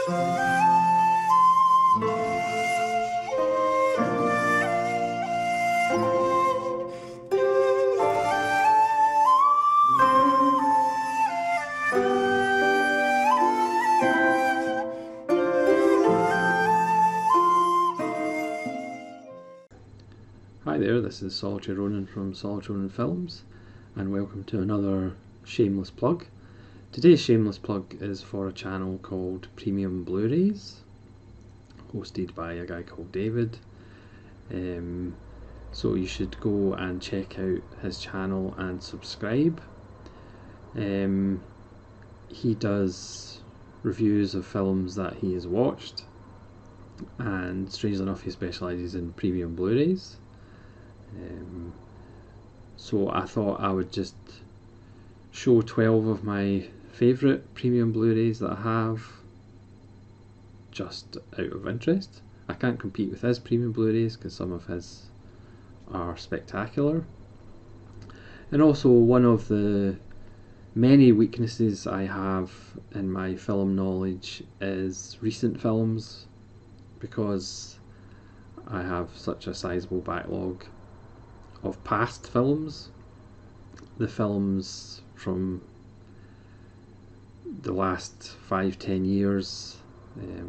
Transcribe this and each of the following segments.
Hi there, this is Solitary Ronin from Solitary Ronin Films, and welcome to another shameless plug. Today's shameless plug is for a channel called Premium Blurays, hosted by a guy called David. So you should go and check out his channel and subscribe. He does reviews of films that he has watched, and strangely enough he specialises in Premium Blurays. So I thought I would just show 12 of my favourite Premium Blurays that I have, just out of interest. I can't compete with his Premium Blurays because some of his are spectacular. And also, one of the many weaknesses I have in my film knowledge is recent films, because I have such a sizable backlog of past films. The films from the last 5-10 years,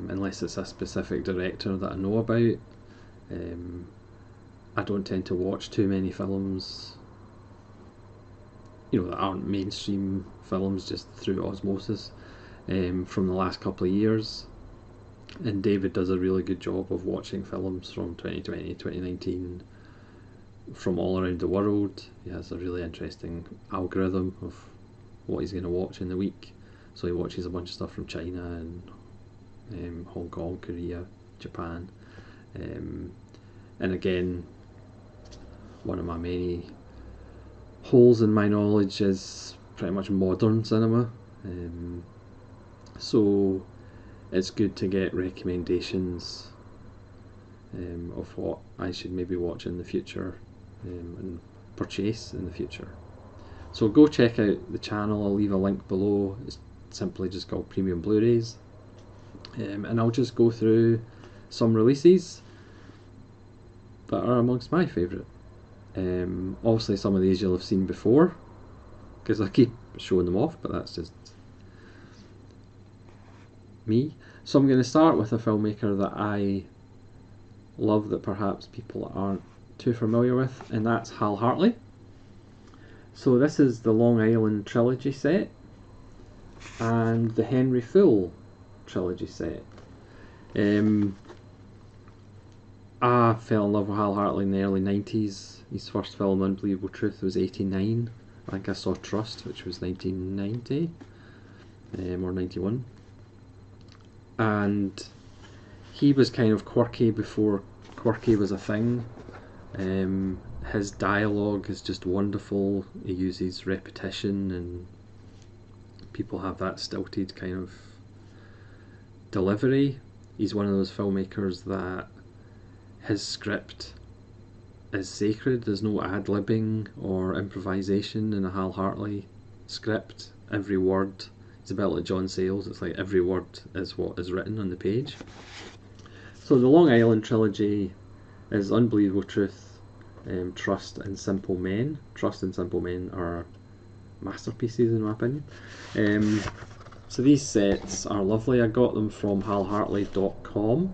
unless it's a specific director that I know about, I don't tend to watch too many films, that aren't mainstream films, just through osmosis, from the last couple of years. And David does a really good job of watching films from 2020, 2019, from all around the world. He has a really interesting algorithm of what he's going to watch in the week. So he watches a bunch of stuff from China and Hong Kong, Korea, Japan. And again, one of my many holes in my knowledge is pretty much modern cinema. So it's good to get recommendations of what I should maybe watch in the future, and purchase in the future. So go check out the channel. I'll leave a link below. It's simply just called Premium Blurays, and I'll just go through some releases that are amongst my favourite. Obviously some of these you'll have seen before because I keep showing them off, but that's just me. So I'm going to start with a filmmaker that I love that perhaps people aren't too familiar with, and that's Hal Hartley. So this is the Long Island trilogy set and the Henry Full trilogy set. I fell in love with Hal Hartley in the early 90s. His first film, Unbelievable Truth, was 89. I think I saw Trust, which was 1990 or 91. And he was kind of quirky before quirky was a thing. His dialogue is just wonderful. He uses repetition, and people have that stilted kind of delivery. He's one of those filmmakers that his script is sacred. There's no ad-libbing or improvisation in a Hal Hartley script. Every word, it's a bit like John Sayles, it's like every word is what is written on the page. So the Long Island trilogy is Unbelievable Truth, Trust and Simple Men. Trust and Simple Men are masterpieces in my opinion. So these sets are lovely. I got them from halhartley.com.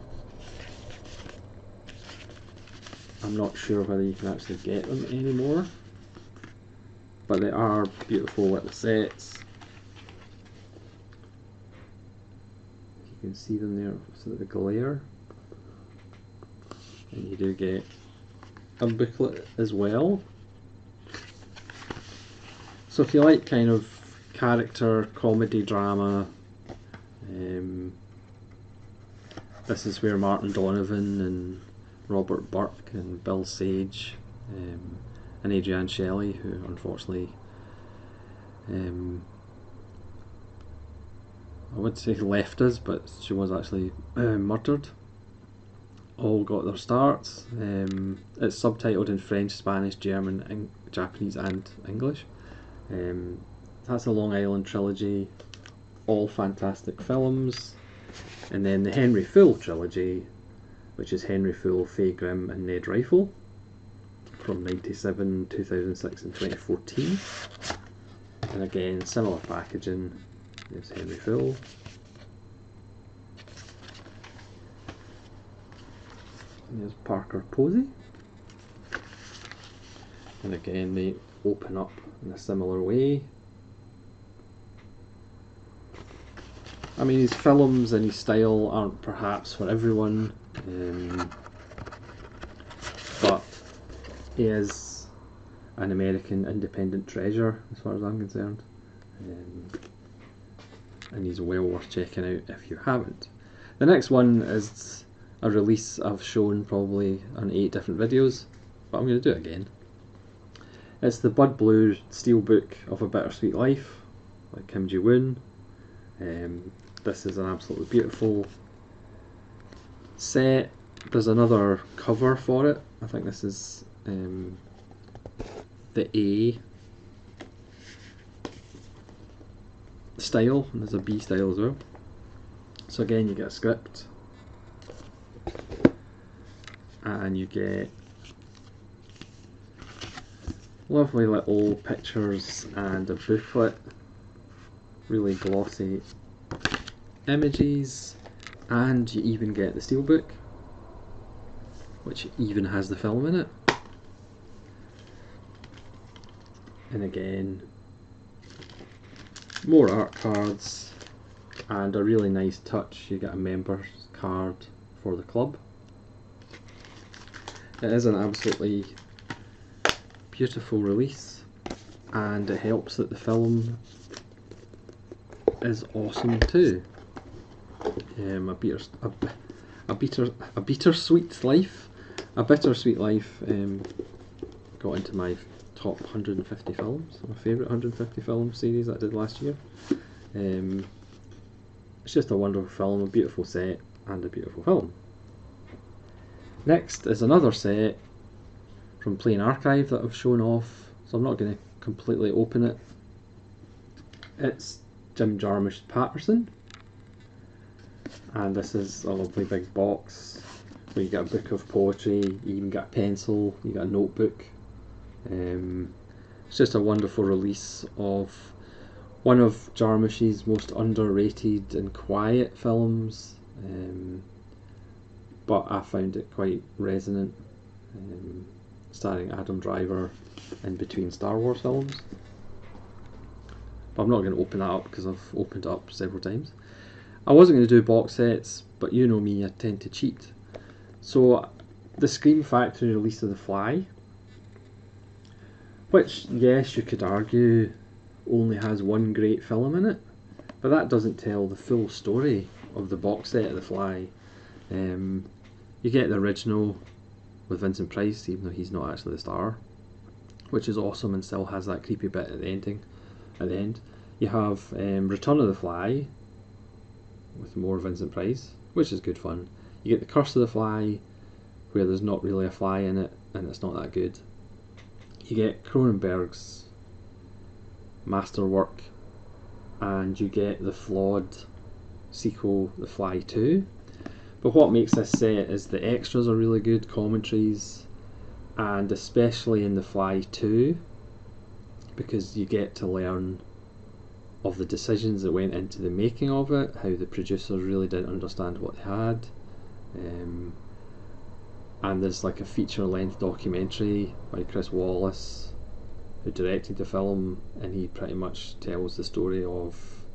I'm not sure whether you can actually get them anymore, but they are beautiful little sets. You can see them there, so the glare. And you do get a booklet as well. So if you like kind of character, comedy, drama, this is where Martin Donovan and Robert Burke and Bill Sage and Adrienne Shelley, who unfortunately I would say left us, but she was actually murdered, all got their starts. It's subtitled in French, Spanish, German, Japanese and English. That's a Long Island trilogy, all fantastic films. And then the Henry Full trilogy, which is Henry Full, Fay Grimm and Ned Rifle, from 97, 2006 and 2014. And again, similar packaging. There's Henry Full. And there's Parker Posey. And again, they open up in a similar way. I mean, his films and his style aren't perhaps for everyone, but he is an American independent treasure as far as I'm concerned, and he's well worth checking out if you haven't. The next one is a release I've shown probably on 8 different videos, but I'm going to do it again. It's the Bud Blue Steelbook of A Bittersweet Life by Kim Ji-woon. This is an absolutely beautiful set. There's another cover for it. I think this is the A style, and there's a B style as well. So again, you get a script, and you get lovely little pictures and a booklet, really glossy images, and you even get the steelbook, which even has the film in it. And again, more art cards, and a really nice touch, you get a member's card for the club. It is an absolutely beautiful release, and it helps that the film is awesome too. A Bittersweet Life. A Bittersweet Life got into my top 150 films, my favourite 150 film series that I did last year. It's just a wonderful film, a beautiful set, and a beautiful film. Next is another set from Play and Archive that I've shown off, so I'm not going to completely open it. It's Jim Jarmusch's Patterson, and this is a lovely big box where you get a book of poetry, you even get a pencil, you get a notebook. It's just a wonderful release of one of Jarmusch's most underrated and quiet films, but I found it quite resonant, starring Adam Driver in between Star Wars films. But I'm not going to open that up because I've opened it up several times. I wasn't going to do box sets, but you know me, I tend to cheat. So the Scream Factory release of The Fly, which yes, you could argue only has one great film in it, but that doesn't tell the full story of the box set of The Fly. You get the original with Vincent Price, even though he's not actually the star, which is awesome and still has that creepy bit at the ending. At the end, you have Return of the Fly with more Vincent Price, which is good fun. You get The Curse of the Fly, where there's not really a fly in it, and it's not that good. You get Cronenberg's masterwork, and you get the flawed sequel, The Fly 2. But what makes this set is the extras are really good, commentaries, and especially in The Fly 2, because you get to learn of the decisions that went into the making of it, how the producers really didn't understand what they had, and there's like a feature-length documentary by Chris Wallace, who directed the film, and he pretty much tells the story of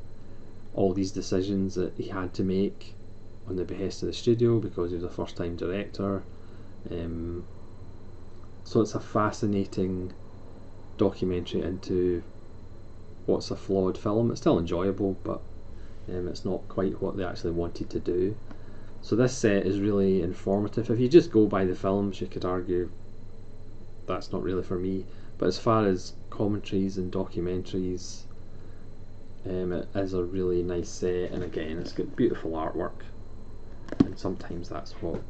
all these decisions that he had to make on the behest of the studio because he was a first-time director. So it's a fascinating documentary into what's a flawed film. It's still enjoyable, but it's not quite what they actually wanted to do. So this set is really informative. If you just go by the films, you could argue that's not really for me, but as far as commentaries and documentaries, it is a really nice set, and again it's got beautiful artwork, and sometimes that's what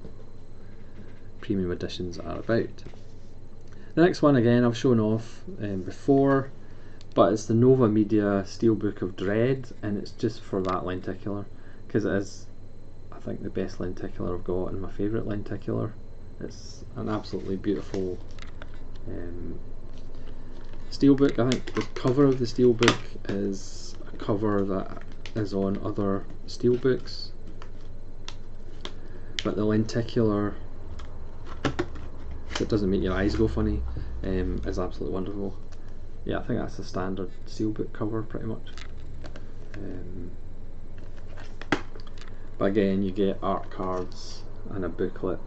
premium editions are about. The next one, again, I've shown off before, but it's the Nova Media Steelbook of Dread, and it's just for that lenticular, because it is I think the best lenticular I've got and my favourite lenticular. It's an absolutely beautiful steelbook. I think the cover of the steelbook is a cover that is on other steelbooks, but the lenticular that doesn't make your eyes go funny is absolutely wonderful. Yeah, I think that's the standard steelbook cover pretty much. But again, you get art cards and a booklet,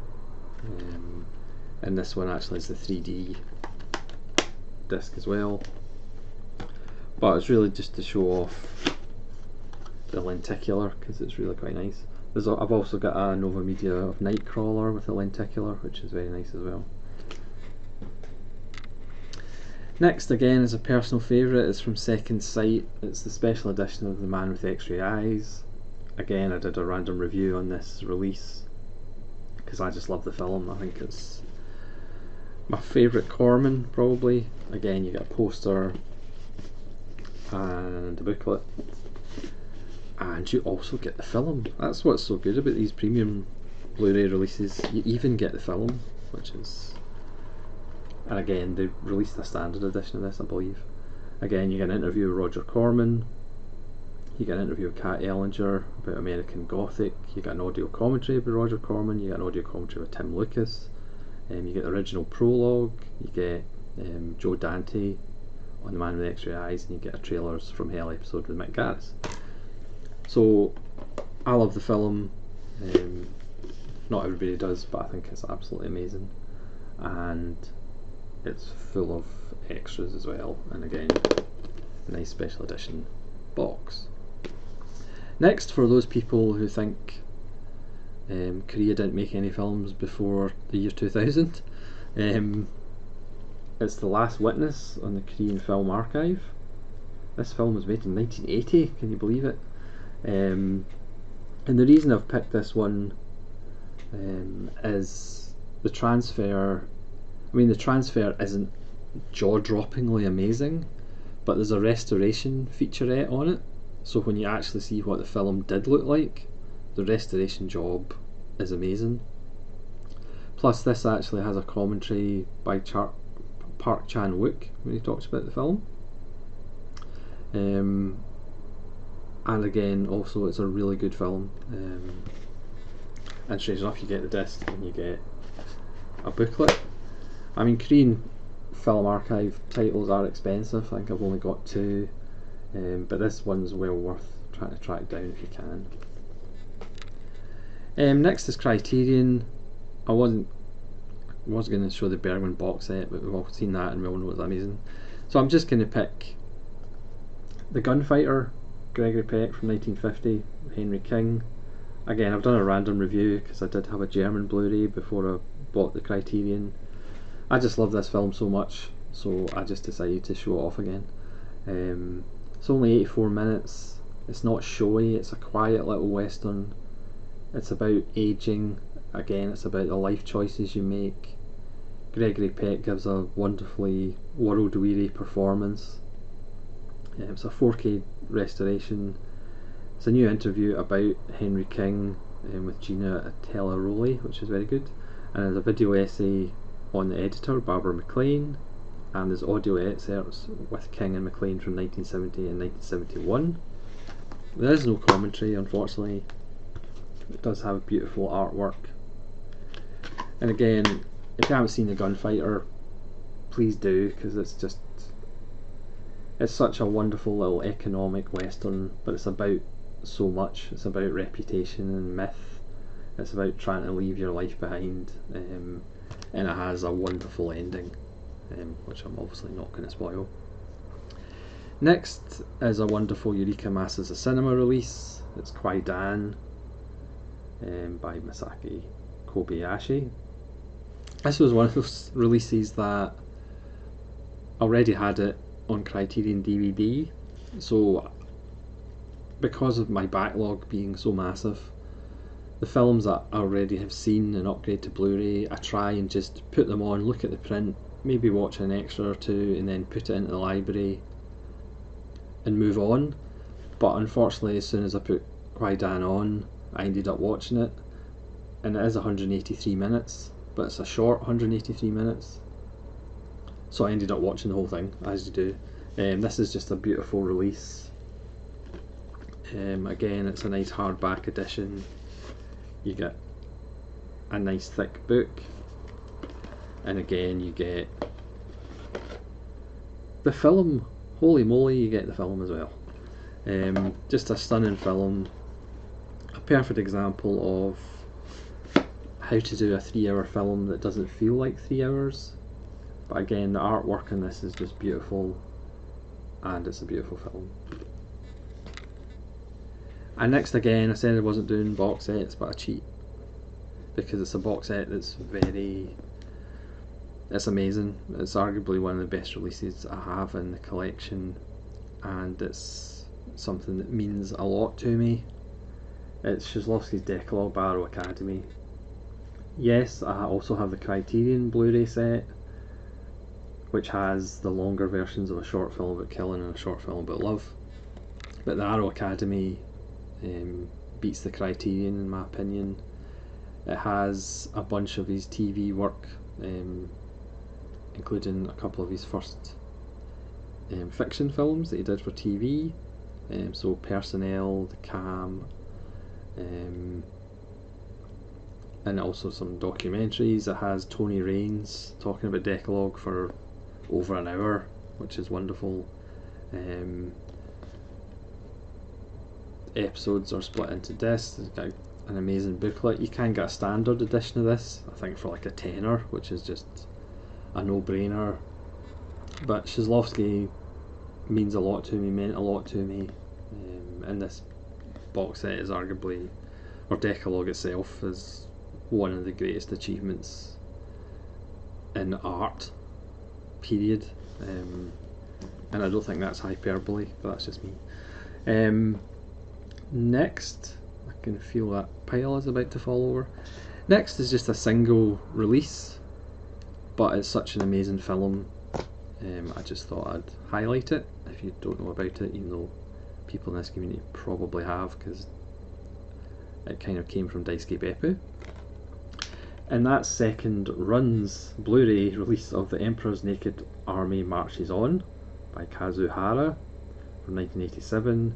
and this one actually is the 3D disc as well. But it's really just to show off the lenticular because it's really quite nice. I've also got a Nova Media of Nightcrawler with a lenticular, which is very nice as well. Next, again, is a personal favourite. It's from Second Sight. It's the special edition of The Man with X-Ray Eyes. Again, I did a random review on this release because I just love the film. I think it's my favourite Corman, probably. Again, you get a poster and a booklet, and you also get the film. That's what's so good about these premium Blu-ray releases. You even get the film, which is... And again, they released a standard edition of this, I believe. Again, you get an interview with Roger Corman. You get an interview with Kat Ellinger about American Gothic. You get an audio commentary by Roger Corman. You get an audio commentary with Tim Lucas. You get the original prologue. You get Joe Dante on The Man with X-Ray Eyes, and you get a Trailers from Hell episode with Mick Garris. So I love the film. Not everybody does, but I think it's absolutely amazing, and it's full of extras as well. And again, a nice special edition box. Next, for those people who think Korea didn't make any films before the year 2000, it's The Last Witness on the Korean Film Archive. This film was made in 1980, can you believe it? And the reason I've picked this one is the transfer. I mean, the transfer isn't jaw-droppingly amazing, but there's a restoration featurette on it, so when you actually see what the film did look like, the restoration job is amazing. Plus, this actually has a commentary by Park Chan-wook when he talks about the film. And again, also, it's a really good film. And strange enough, you get the disc and you get a booklet. I mean, Korean Film Archive titles are expensive. I think I've only got 2, but this one's well worth trying to track down if you can. Next is Criterion. I was going to show the Bergman box set, but we've all seen that and we all know it's amazing. So I'm just going to pick The Gunfighter, Gregory Peck from 1950, Henry King. Again, I've done a random review because I did have a German Blu-ray before I bought the Criterion. I just love this film so much, so I just decided to show it off again. It's only 84 minutes. It's not showy. It's a quiet little western. It's about aging. Again, it's about the life choices you make. Gregory Peck gives a wonderfully world-weary performance. It's a 4K restoration. It's a new interview about Henry King with Gina Atella-Rowley, which is very good. And there's a video essay on the editor, Barbara McLean, and there's audio excerpts with King and McLean from 1970 and 1971. There is no commentary, unfortunately. It does have beautiful artwork. And again, if you haven't seen The Gunfighter, please do, because it's such a wonderful little economic western, but it's about so much. It's about reputation and myth. It's about trying to leave your life behind, and it has a wonderful ending, which I'm obviously not going to spoil. Next is a wonderful Eureka Masters of Cinema release. It's Kwai Dan by Masaki Kobayashi. This was one of those releases that already had it on Criterion DVD, so because of my backlog being so massive, the films that I already have seen and upgrade to Blu-ray, I try and just put them on, look at the print, maybe watch an extra or two, and then put it into the library and move on. But unfortunately, as soon as I put Kwai Dan on, I ended up watching it, and it is 183 minutes, but it's a short 183 minutes. So I ended up watching the whole thing, as you do. This is just a beautiful release. Again, it's a nice hardback edition. You get a nice thick book, and again you get the film. Holy moly, you get the film as well. Just a stunning film, a perfect example of how to do a 3-hour film that doesn't feel like 3 hours. But again, the artwork in this is just beautiful, and it's a beautiful film. And next, again, I said I wasn't doing box sets, but I cheat, because it's a box set that's it's amazing. It's arguably one of the best releases I have in the collection, and it's something that means a lot to me. It's Shazlovsky's Declutt Academy. Yes, I also have the Criterion Blu-ray set, which has the longer versions of a short film about killing and a short film about love. But the Arrow Academy beats the Criterion in my opinion. It has a bunch of his TV work, including a couple of his first fiction films that he did for TV. So Personnel, The Cam, and also some documentaries. It has Tony Raines talking about Decalogue for over an hour, which is wonderful. Episodes are split into discs. It's got an amazing booklet. You can get a standard edition of this, I think, for like a tenner, which is just a no-brainer. But Shazlovsky means a lot to me, meant a lot to me, and this box set is arguably, or Decalogue itself, is one of the greatest achievements in art, period. And I don't think that's hyperbole, but that's just me. Next, I can feel that pile is about to fall over. Next is just a single release, but it's such an amazing film. I just thought I'd highlight it. If you don't know about it, even though people in this community probably have, because it kind of came from Daisuke Beppu. And that's Second Run's Blu-ray release of The Emperor's Naked Army Marches On by Kazuhara from 1987.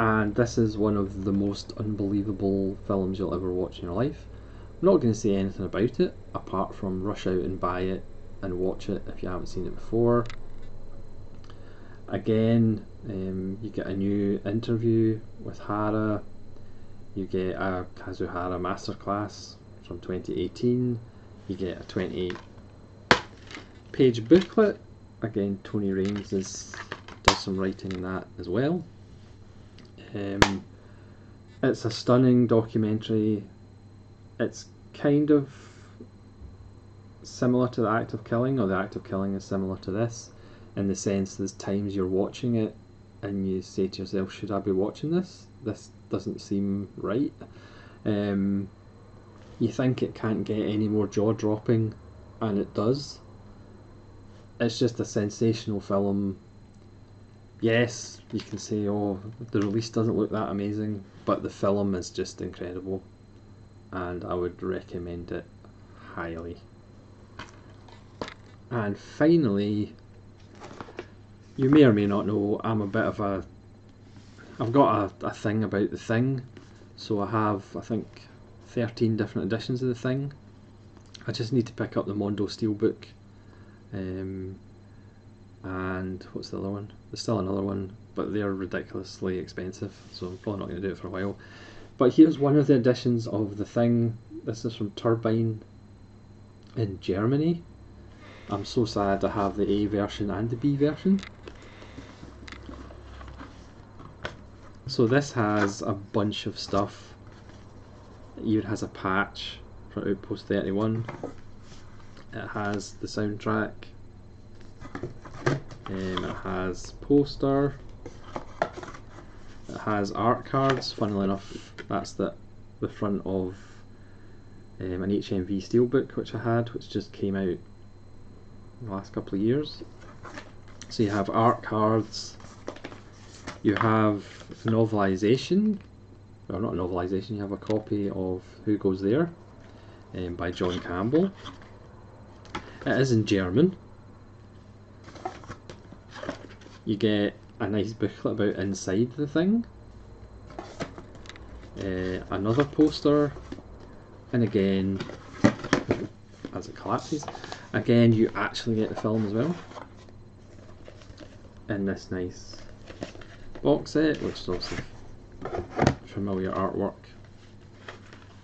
And this is one of the most unbelievable films you'll ever watch in your life. I'm not going to say anything about it apart from rush out and buy it and watch it if you haven't seen it before. Again, you get a new interview with Hara, you get a Kazuhara masterclass from 2018, you get a 28-page booklet. Again, Tony Raines does some writing in that as well. It's a stunning documentary. It's kind of similar to The Act of Killing, or The Act of Killing is similar to this, in the sense there's times you're watching it and you say to yourself, should I be watching this? This doesn't seem right. You think it can't get any more jaw-dropping, and it does. It's just a sensational film. Yes, you can say, oh, the release doesn't look that amazing, but the film is just incredible, and I would recommend it highly. And finally, you may or may not know, I've got a thing about The Thing, so I have, I think, 13 different editions of The Thing. I just need to pick up the Mondo Steelbook, and what's the other one? There's still another one, but they're ridiculously expensive, so I'm probably not going to do it for a while. But here's one of the editions of The Thing. This is from Turbine in Germany. I'm so sad to have the A version and the B version. So this has a bunch of stuff. It even has a patch for Outpost 31. It has the soundtrack. It has poster. It has art cards. Funnily enough, that's the front of an HMV Steelbook which I had, which just came out in the last couple of years. So you have art cards. You have novelisation, or not a novelisation, you have a copy of Who Goes There by John Campbell. It is in German. You get a nice booklet about inside the thing, another poster, and again, as it collapses, again you actually get the film as well in this nice box set, which is obviously familiar artwork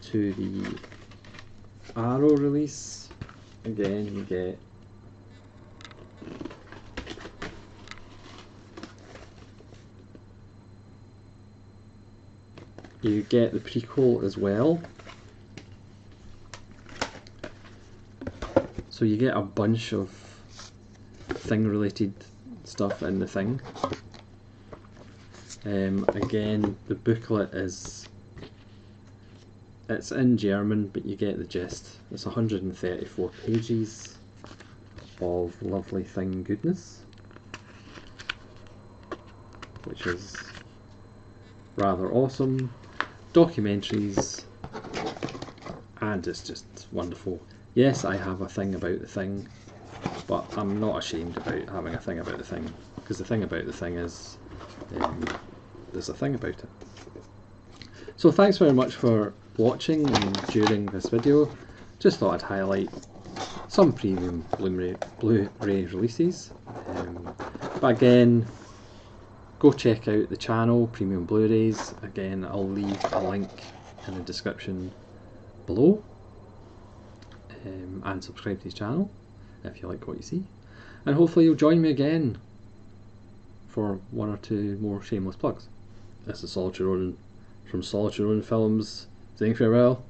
to the Arrow release. Again, you get the prequel as well. So you get a bunch of Thing related stuff in the Thing. Again, the booklet it's in German, but you get the gist. It's 134 pages of lovely Thing goodness, which is rather awesome. Documentaries, and it's just wonderful. Yes, I have a thing about the Thing, but I'm not ashamed about having a thing about the Thing, because the thing about the Thing is there's a thing about it. So thanks very much for watching and during this video. Just thought I'd highlight some premium Blu-ray releases, but again, go check out the channel, Premium Blurays. Again, I'll leave a link in the description below, and subscribe to his channel if you like what you see, and hopefully you'll join me again for one or two more shameless plugs. This is Solitude Ronin from Solitude Ronin Films saying farewell.